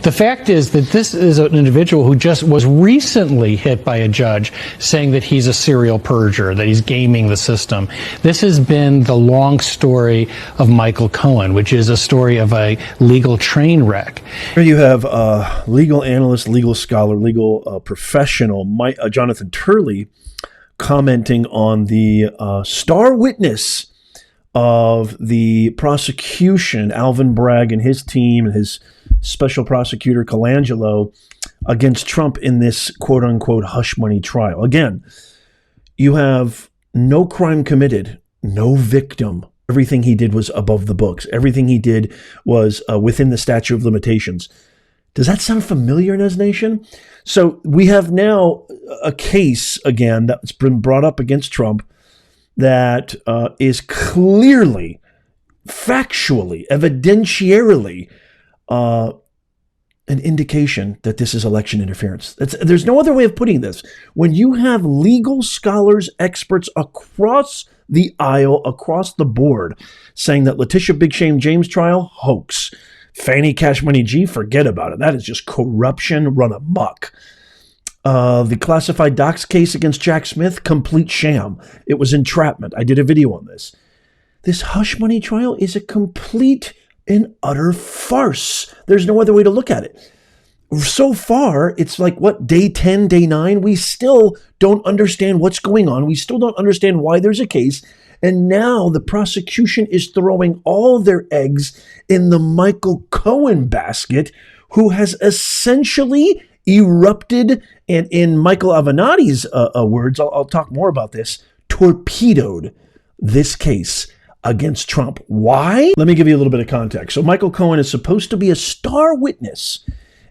The fact is that this is an individual who just was recently hit by a judge saying that he's a serial perjurer, that he's gaming the system. This has been the long story of Michael Cohen, which is a story of a legal train wreck. Here you have legal analyst, legal scholar, legal professional, Jonathan Turley, commenting on the star witness of the prosecution, Alvin Bragg and his team and his special prosecutor Colangelo against Trump in this quote-unquote hush money trial. Again, you have no crime committed, no victim. Everything he did was above the books. Everything he did was within the statute of limitations. Does that sound familiar, Nez Nation? So we have now a case, again, that's been brought up against Trump that is clearly, factually, evidentiarily an indication that this is election interference. There's no other way of putting this. When you have legal scholars, experts across the aisle, across the board, saying that Letitia Big Shame James trial, hoax. Fannie Cash Money G, forget about it. That is just corruption run amok. The classified docs case against Jack Smith, complete sham. It was entrapment. I did a video on this. This hush money trial is a complete and utter farce. There's no other way to look at it. So far, it's like, what, day 10, day 9? We still don't understand what's going on. We still don't understand why there's a case. And now the prosecution is throwing all their eggs in the Michael Cohen basket, who has essentially erupted, and in Michael Avenatti's words, I'll talk more about this, torpedoed this case against Trump. Why? Let me give you a little bit of context. So Michael Cohen is supposed to be a star witness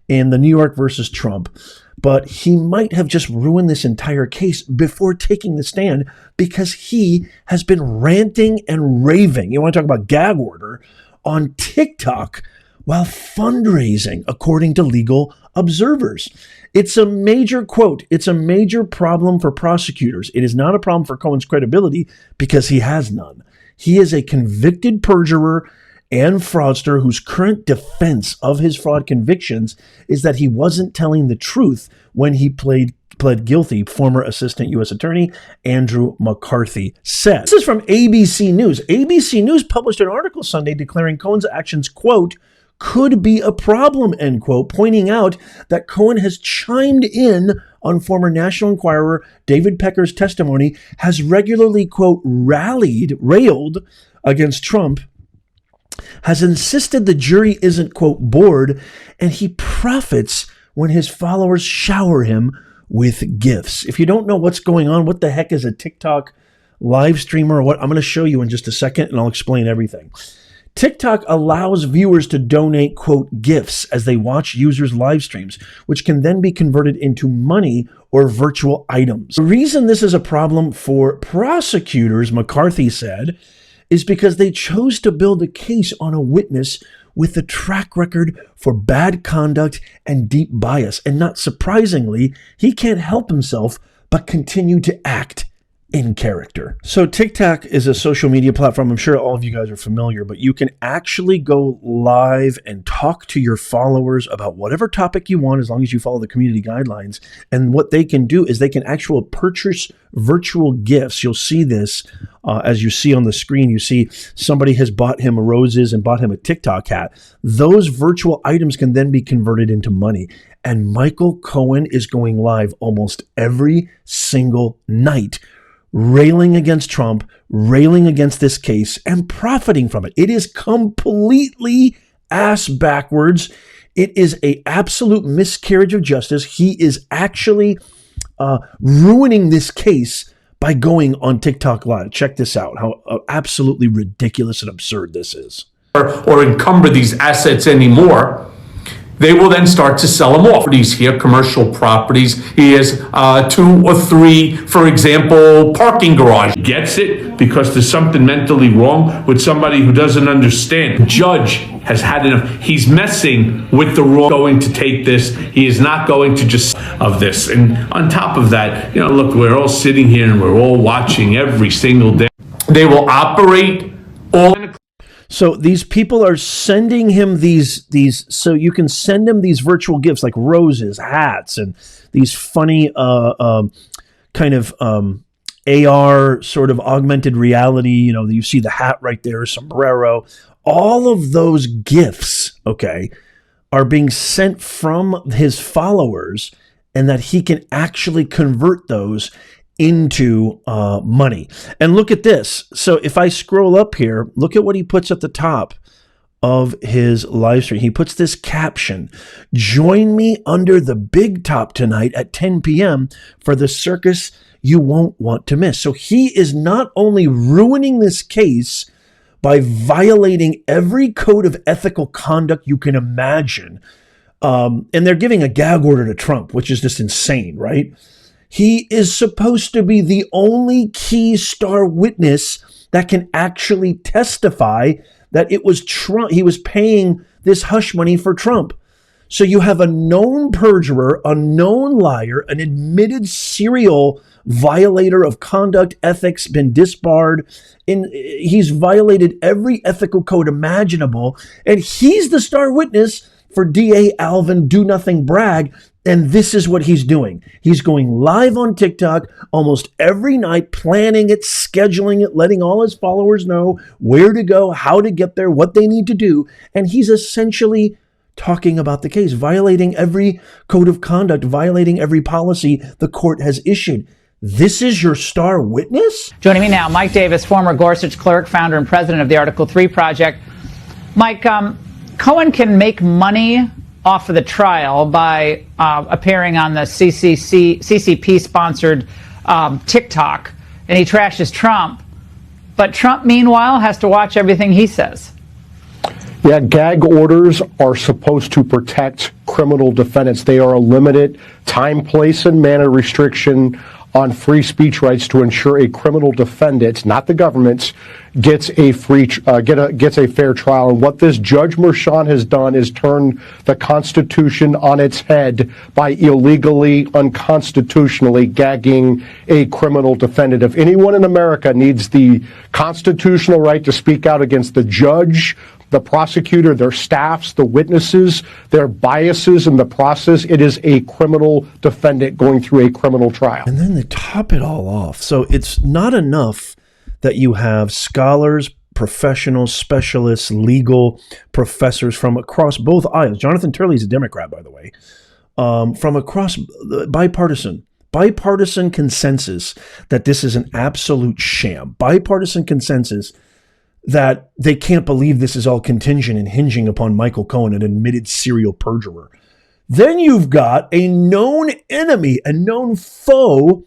in the New York versus Trump, but he might have just ruined this entire case before taking the stand because he has been ranting and raving. You want to talk about gag order on TikTok while fundraising, according to legal observers. It's a major quote. It's a major problem for prosecutors. It is not a problem for Cohen's credibility because he has none. He is a convicted perjurer and fraudster whose current defense of his fraud convictions is that he wasn't telling the truth when he pled guilty, former Assistant U.S. Attorney Andrew McCarthy said. This is from ABC News. ABC News published an article Sunday declaring Cohen's actions, quote, could be a problem, end quote, pointing out that Cohen has chimed in on former National Enquirer David Pecker's testimony, has regularly, quote, railed against Trump, has insisted the jury isn't, quote, bored, and he profits when his followers shower him with gifts. If you don't know what's going on, what the heck is a TikTok live streamer or what, I'm going to show you in just a second, and I'll explain everything. TikTok allows viewers to donate, quote, gifts as they watch users' live streams, which can then be converted into money or virtual items. The reason this is a problem for prosecutors, McCarthy said, is because they chose to build a case on a witness with a track record for bad conduct and deep bias. And not surprisingly, he can't help himself but continue to act in character. So TikTok is a social media platform. I'm sure all of you guys are familiar, but you can actually go live and talk to your followers about whatever topic you want, as long as you follow the community guidelines. And what they can do is they can actually purchase virtual gifts. You'll see this as you see on the screen. You see somebody has bought him roses and bought him a TikTok hat. Those virtual items can then be converted into money. And Michael Cohen is going live almost every single night, railing against Trump, railing against this case, and profiting from it. It is completely ass backwards. It is an absolute miscarriage of justice. He is actually ruining this case by going on TikTok Live. Check this out, how absolutely ridiculous and absurd this is. Or encumber these assets anymore. They will then start to sell them off. These here, commercial properties. He has 2 or 3, for example, parking garage. Gets it because there's something mentally wrong with somebody who doesn't understand. The judge has had enough. He's messing with the wrong. Going to take this. He is not going to just of this. And on top of that, you know, look, we're all sitting here and we're all watching every single day. They will operate all. So these people are sending him these, so you can send him these virtual gifts like roses, hats, and these funny kind of AR sort of augmented reality. You see the hat right there, sombrero. All of those gifts, okay, are being sent from his followers, and that he can actually convert those into money. And look at this. So if I scroll up here, look at what he puts at the top of his live stream. He puts this caption: "Join me under the big top tonight at 10 p.m. for the circus you won't want to miss." So he is not only ruining this case by violating every code of ethical conduct you can imagine, and they're giving a gag order to Trump, which is just insane, right? He is supposed to be the only key star witness that can actually testify that it was Trump. He was paying this hush money for Trump. So you have a known perjurer, a known liar, an admitted serial violator of conduct, ethics, been disbarred. He's violated every ethical code imaginable, and he's the star witness for DA Alvin Do Nothing Bragg. And this is what he's doing. He's going live on TikTok almost every night, planning it, scheduling it, letting all his followers know where to go, how to get there, what they need to do. And he's essentially talking about the case, violating every code of conduct, violating every policy the court has issued. This is your star witness? Joining me now, Mike Davis, former Gorsuch clerk, founder and president of the Article 3 Project. Mike, Cohen can make money off of the trial by appearing on the CCP-sponsored TikTok, and he trashes Trump. But Trump, meanwhile, has to watch everything he says. Yeah, gag orders are supposed to protect criminal defendants. They are a limited time, place, and manner restriction on free speech rights to ensure a criminal defendant, not the government, gets a gets a fair trial. And what this Judge Merchan has done is turn the Constitution on its head by illegally, unconstitutionally gagging a criminal defendant. If anyone in America needs the constitutional right to speak out against the judge, the prosecutor, their staffs, the witnesses, their biases in the process, it is a criminal defendant going through a criminal trial. And then to top it all off, so it's not enough that you have scholars, professionals, specialists, legal professors from across both aisles. Jonathan Turley's a Democrat, by the way, from across bipartisan consensus that this is an absolute sham. Bipartisan consensus that they can't believe this is all contingent and hinging upon Michael Cohen, an admitted serial perjurer. Then you've got a known enemy, a known foe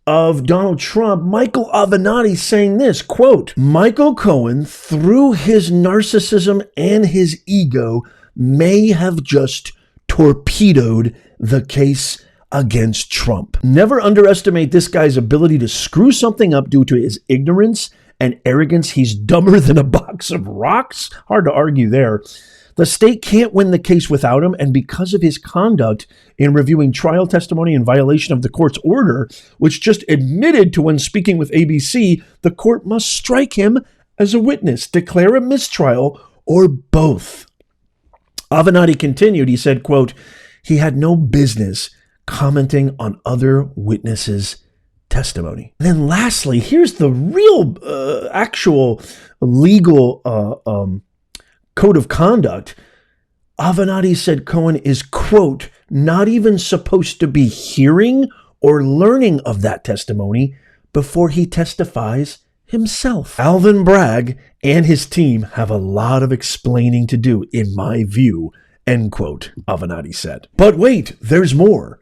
of Donald Trump, Michael Avenatti, saying this, quote, "Michael Cohen, through his narcissism and his ego, may have just torpedoed the case against Trump." Never underestimate this guy's ability to screw something up due to his ignorance and arrogance. He's dumber than a box of rocks. Hard to argue there. The state can't win the case without him, and because of his conduct in reviewing trial testimony in violation of the court's order, which just admitted to when speaking with ABC, the court must strike him as a witness, declare a mistrial, or both. Avenatti continued, he said, quote, "He had no business commenting on other witnesses' testimony." And then lastly, here's the real actual legal code of conduct. Avenatti said Cohen is, quote, "not even supposed to be hearing or learning of that testimony before he testifies himself." Alvin Bragg and his team have a lot of explaining to do, in my view, end quote, Avenatti said. But wait, there's more.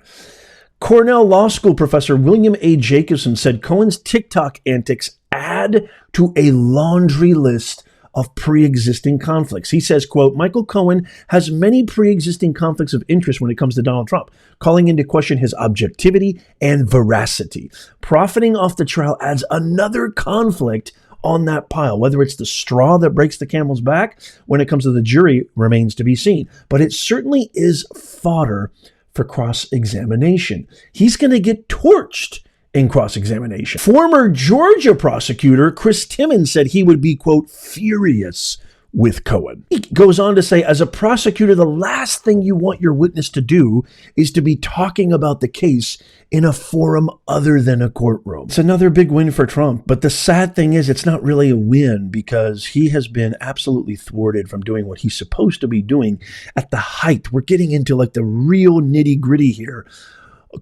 Cornell Law School professor William A. Jacobson said Cohen's TikTok antics add to a laundry list of pre-existing conflicts. He says, quote, "Michael Cohen has many pre-existing conflicts of interest when it comes to Donald Trump, calling into question his objectivity and veracity. Profiting off the trial adds another conflict on that pile. Whether it's the straw that breaks the camel's back when it comes to the jury remains to be seen. But it certainly is fodder for cross-examination." He's going to get torched in cross-examination. Former Georgia prosecutor Chris Timmons said he would be, quote, furious with Cohen. He goes on to say, as a prosecutor, the last thing you want your witness to do is to be talking about the case in a forum other than a courtroom. It's another big win for Trump, but the sad thing is it's not really a win because he has been absolutely thwarted from doing what he's supposed to be doing at the height. We're getting into like the real nitty-gritty here.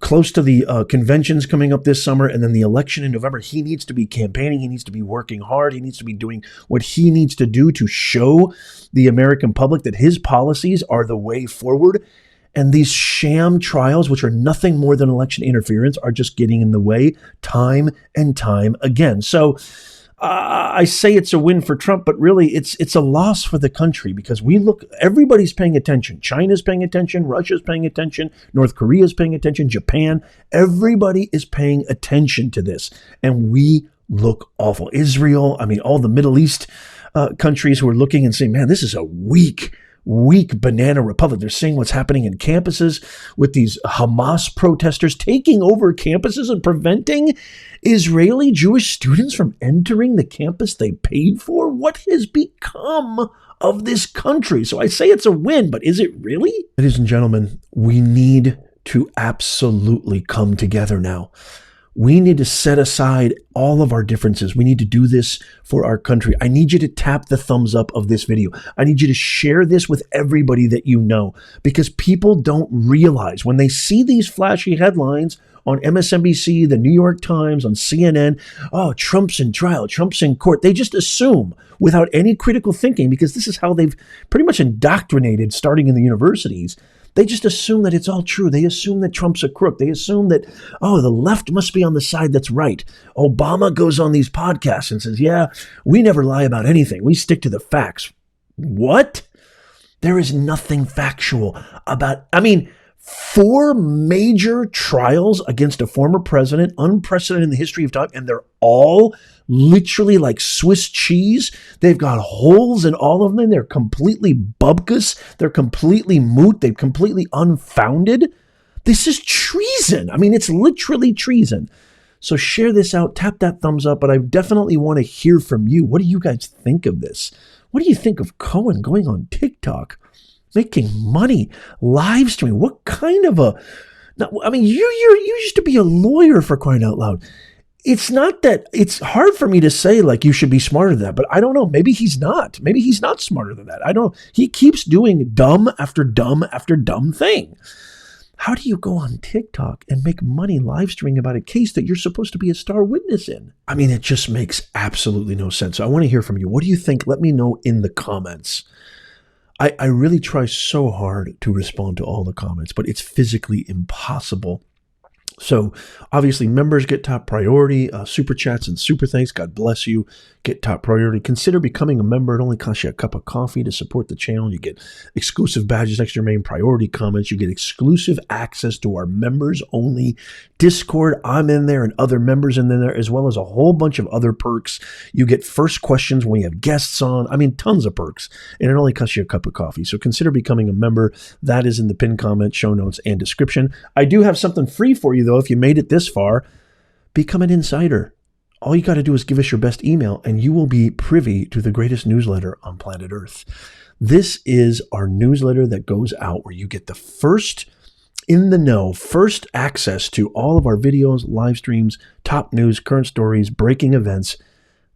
Close to the conventions coming up this summer and then the election in November, he needs to be campaigning. He needs to be working hard. He needs to be doing what he needs to do to show the American public that his policies are the way forward. And these sham trials, which are nothing more than election interference, are just getting in the way time and time again. So I say it's a win for Trump, but really it's a loss for the country because everybody's paying attention. China's paying attention. Russia's paying attention. North Korea's paying attention. Japan. Everybody is paying attention to this. And we look awful. Israel, all the Middle East countries who are looking and saying, man, this is a weak banana republic. They're seeing what's happening in campuses with these Hamas protesters taking over campuses and preventing Israeli Jewish students from entering the campus they paid for. What has become of this country? So I say it's a win, but is it really? Ladies and gentlemen, we need to absolutely come together now. We need to set aside all of our differences. We need to do this for our country. I need you to tap the thumbs up of this video. I need you to share this with everybody that you know because people don't realize when they see these flashy headlines on MSNBC, the New York Times, on CNN, oh, Trump's in trial, Trump's in court. They just assume without any critical thinking because this is how they've pretty much indoctrinated starting in the universities. They just assume that it's all true. They assume that Trump's a crook. They assume that, oh, the left must be on the side that's right. Obama goes on these podcasts and says, yeah, we never lie about anything. We stick to the facts. What? There is nothing factual about, 4 major trials against a former president, unprecedented in the history of time, and they're all literally like Swiss cheese. They've got holes in all of them. They're completely bubkus. They're completely moot. They're completely unfounded. This is treason. It's literally treason. So share this out, tap that thumbs up, but I definitely want to hear from you. What do you guys think of this? What do you think of Cohen going on TikTok? Making money, live streaming. What kind of you used to be a lawyer, for crying out loud. It's not that it's hard for me to say like you should be smarter than that, but I don't know. Maybe he's not. Maybe he's not smarter than that. I don't know. He keeps doing dumb after dumb after dumb thing. How do you go on TikTok and make money live streaming about a case that you're supposed to be a star witness in? It just makes absolutely no sense. So I want to hear from you. What do you think? Let me know in the comments. I really try so hard to respond to all the comments, but it's physically impossible. So obviously members get top priority, super chats and super thanks. God bless you. Get top priority. Consider becoming a member. It only costs you a cup of coffee to support the channel. You get exclusive badges next to your main priority comments. You get exclusive access to our members only Discord. I'm in there and other members in there, as well as a whole bunch of other perks. You get first questions when we have guests on. Tons of perks. And it only costs you a cup of coffee. So consider becoming a member. That is in the pinned comment, show notes, and description. I do have something free for you, though. If you made it this far, become an insider. All you got to do is give us your best email and you will be privy to the greatest newsletter on planet Earth. This is our newsletter that goes out where you get the first in the know, first access to all of our videos, live streams, top news, current stories, breaking events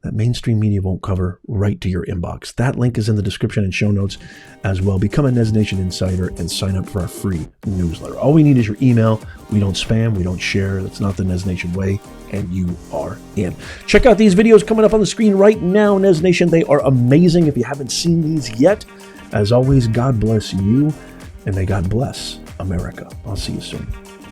that mainstream media won't cover, right to your inbox. That link is in the description and show notes as well. Become a Nez Nation Insider and sign up for our free newsletter. All we need is your email. We don't spam. We don't share. That's not the Nez Nation way. And you are in. Check out these videos coming up on the screen right now, Nez Nation. They are amazing if you haven't seen these yet. As always, God bless you, and may God bless America. I'll see you soon.